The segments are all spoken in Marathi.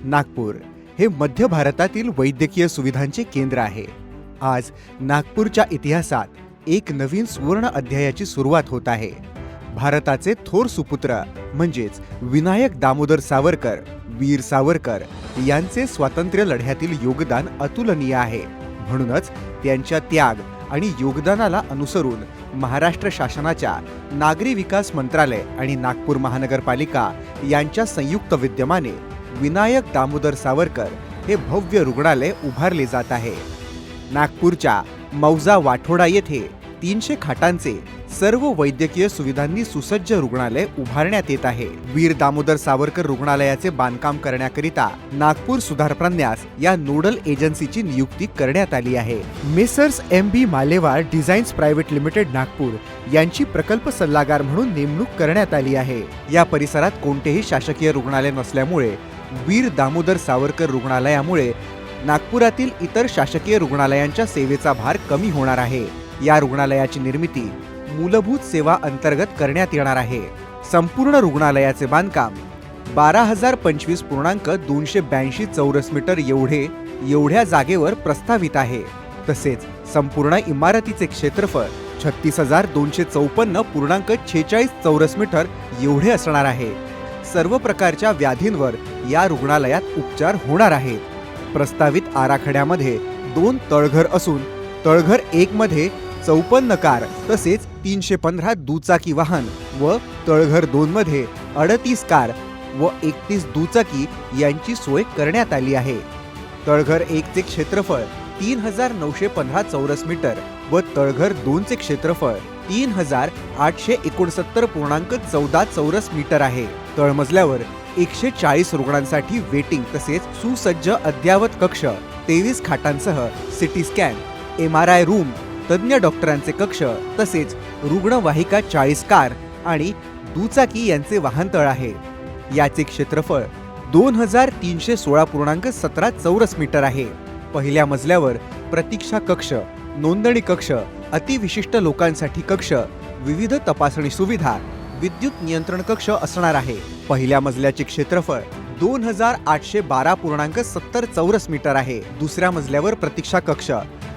नागपूर हे मध्य भारतातील वैद्यकीय सुविधांचे केंद्र आहे। आज नागपूरच्या इतिहासात एक नवीन सुवर्ण अध्यायाची सुरुवात होत आहे। भारताचे थोर सुपुत्र म्हणजेच विनायक दामोदर सावरकर, वीर सावरकर यांचे स्वातंत्र्य लढ्यातील योगदान अतुलनीय आहे। म्हणूनच त्यांच्या त्याग आणि योगदानाला अनुसरून महाराष्ट्र शासनाच्या नागरी विकास मंत्रालय आणि नागपूर महानगरपालिका यांच्या संयुक्त विद्यमाने विनायक दामोदर सावरकर हे भव्य रुग्णालय उभारले जात आहे। नागपूरच्या मौजा वाठोडा येथे 300 खाटांचे सर्व वैद्यकीय सुविधांनी सुसज्ज रुग्णालय उभारण्यात येत आहे। वीर दामोदर सावरकर रुग्णालयाचे बांधकाम करण्याकरिता नागपूर सुधार प्रन्यास या नोडल एजन्सीची नियुक्ती करण्यात आली आहे। Messrs MB Malewar designs private limited Nagpur यांची प्रकल्प सल्लागार म्हणून नेमणूक करण्यात आली आहे। या परिसरात कोणतेही शासकीय रुग्णालय नसल्यामुळे वीर दामोदर सावरकर रुग्णालयामुळे नागपुरातील इतर शासकीय रुग्णालयांच्या सेवेचा भार कमी होणार आहे। या रुग्णालयाची निर्मिती मूलभूत सेवा अंतर्गत करण्यात येणार आहे। संपूर्ण रुग्णालयाचे बांधकाम 12,025.282 चौरस मीटर एवढ्या जागेवर प्रस्तावित आहे। तसेच संपूर्ण इमारतीचे क्षेत्रफळ 36,254.46 चौरस मीटर एवढे असणार आहे। सर्व प्रकारच्या व्याधींवर या रुग्णालयात उपचार होणार आहेत। प्रस्तावित आराखड्यामध्ये 2 तळघर असून तळघर 1 मध्ये 54 कार तसेच 315 दुचाकी वाहन व तळघर 2 मध्ये 38 कार व 31 दुचाकी यांची सोय करण्यात आली आहे। तळघर 1 चे क्षेत्रफळ 3,915 चौरस मीटर व तळघर 2 चे क्षेत्रफळ 3,869.14 चौरस मीटर आहे। तळमजल्यावर 140 रुग्णांसाठी वेटिंग तसेच सुसज्ज अद्ययावत कक्ष, 23 खाटांसह सिटी स्कॅन, MRI रूम, तज्ञ डॉक्टरांचे कक्ष तसेच रुग्णवाहिका 40 कार आणि दुचाकी यांचे वाहनतळ आहे। याचे क्षेत्रफळ 2,316.17 चौरस मीटर आहे। पहिल्या मजल्यावर प्रतीक्षा कक्ष, नोंदणी कक्ष, अतिविशिष्ट लोकांसाठी कक्ष, विविध तपासणी सुविधा, विद्युत नियंत्रण कक्ष असणार आहे। पहिल्या मजल्याचे क्षेत्रफळ 2,812.70 चौरस मीटर आहे। दुसऱ्या मजल्यावर प्रतीक्षा कक्ष,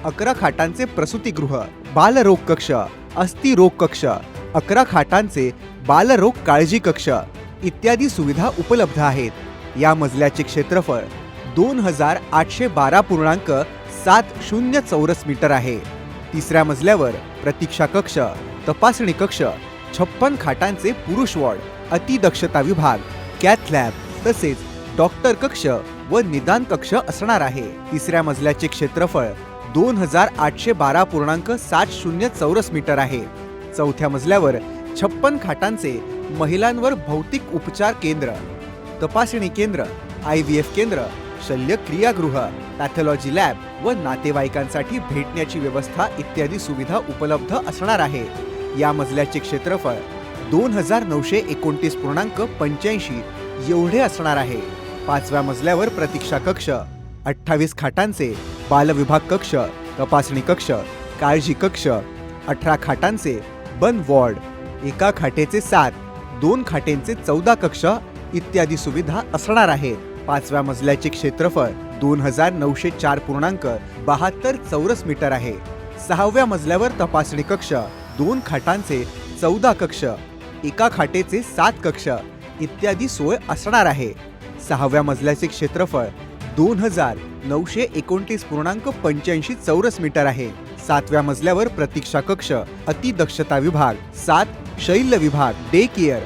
11 खाटांचे प्रसूतीगृह, बालरोग कक्ष, अस्थिरोग कक्ष, 11 खाटांचे बालरोग काळजी कक्ष इत्यादी सुविधा उपलब्ध आहेत। या मजल्याचे क्षेत्रफळ 2,812.70 चौरस मीटर आहे। तिसऱ्या मजल्यावर प्रतीक्षा कक्ष, तपासणी कक्ष, 56 खाटांचे पुरुष वॉर्ड, अतिदक्षता विभाग, कॅथ लॅब तसेच डॉक्टर कक्ष व निदान कक्ष असणार आहे। तिसऱ्या मजल्याचे क्षेत्रफळ 2,812.70 चौरस मीटर आहे। चौथ्या मजल्यावर 56 खाटांचे महिलांवर भौतिक उपचार केंद्र, तपासणी केंद्र, IVF केंद्र, शल्यक्रियागृह, पॅथॉलॉजी लॅब व नातेवाईकांसाठी भेटण्याची व्यवस्था इत्यादी सुविधा उपलब्ध असणार आहे। या मजल्याचे क्षेत्रफळ 2,929.85 एवढे असणार आहे। पाचव्या मजल्यावर प्रतीक्षा कक्ष, 28 खाटांचे बालविभाग कक्ष, तपासणी कक्ष, काळजी कक्ष, 18 खाटांचे बंद वॉर्ड, 1 खाटेचे 7, 2 खाटेंचे 14 कक्ष इत्यादी सुविधा असणार आहेत। पाचव्या मजल्याचे क्षेत्रफळ 2,904.72 चौरस मीटर आहे। सहाव्या मजल्यावर तपासणी कक्ष, 2 खाटांचे 14 कक्ष, 1 खाटेचे 7 कक्ष इत्यादी सोय असणार आहे। सहाव्या मजल्याचे क्षेत्रफळ 2,929.85 चौरस मीटर आहे। सातव्या मजल्यावर प्रतीक्षा कक्ष, अतिदक्षता विभाग, 7 शल्य विभाग, डे केअर,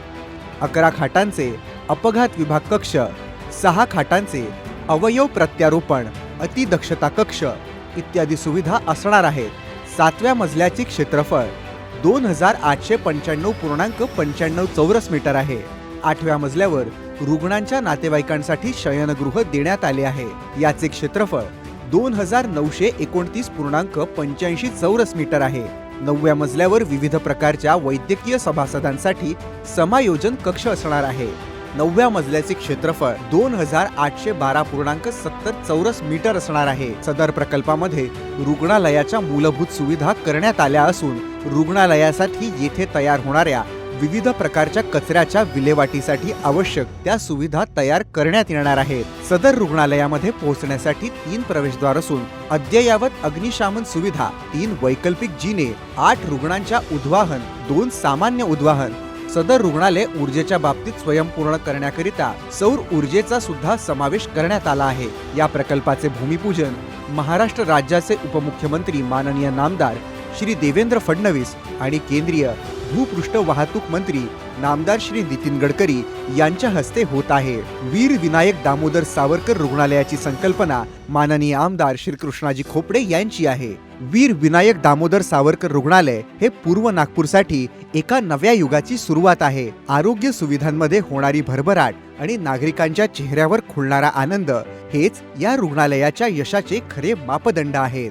11 खाटांचे अपघात विभाग कक्ष, 6 खाटांचे अवयव प्रत्यारोपण, अतिदक्षता कक्ष इत्यादी सुविधा असणार आहेत। सातव्या मजल्याचे क्षेत्रफळ 2,895.95 चौरस मीटर आहे। आठव्या मजल्यावर रुग्णांच्या नातेवाईकांसाठी शयनगृह देण्यात आले आहे। याचे क्षेत्रफळ 2,929.85 चौरस मीटर आहे। 9व्या मजल्यावर विविध प्रकारच्या वैद्यकीय सभासदांसाठी समायोजन कक्ष असणार आहे। 9व्या मजल्याचे क्षेत्रफळ 2,812.70 चौरस मीटर असणार आहे। सदर प्रकल्पामध्ये रुग्णालयाच्या मूलभूत सुविधा करण्यात आल्या असून रुग्णालयासाठी येथे तयार होणाऱ्या विविध प्रकारच्या कचऱ्याच्या विल्हेवाटीसाठी आवश्यक त्या सुविधा तयार करण्यात येणार आहेत। सदर रुग्णालयामध्ये पोहोचण्यासाठी 3 प्रवेशद्वार असून अद्ययावत अग्निशामन सुविधा, 3 वैकल्पिक जिने, 8 रुग्णांच्या उद्वाहन, 2 सामान्य उद्वाहन। सदर रुग्णालय ऊर्जेच्या बाबतीत स्वयंपूर्ण करण्याकरिता सौर ऊर्जेचा सुद्धा समावेश करण्यात आला आहे। या प्रकल्पाचे भूमिपूजन महाराष्ट्र राज्याचे उपमुख्यमंत्री माननीय नामदार श्री देवेंद्र फडणवीस आणि केंद्रीय भूपृष्ठ वाहतूक मंत्री नामदार श्री नितीन गडकरी यांच्या हस्ते होत आहे। वीर विनायक दामोदर सावरकर रुग्णालयाची संकल्पना माननीय आमदार श्री कृष्णाजी खोपडे यांची आहे। वीर विनायक दामोदर सावरकर रुग्णालय हे पूर्व नागपूरसाठी एका नव्या युगाची सुरुवात आहे। आरोग्य सुविधांमध्ये होणारी भरभराट आणि नागरिकांच्या चेहऱ्यावर खुलणारा आनंद हेच या रुग्णालयाच्या यशाचे खरे मापदंड आहेत।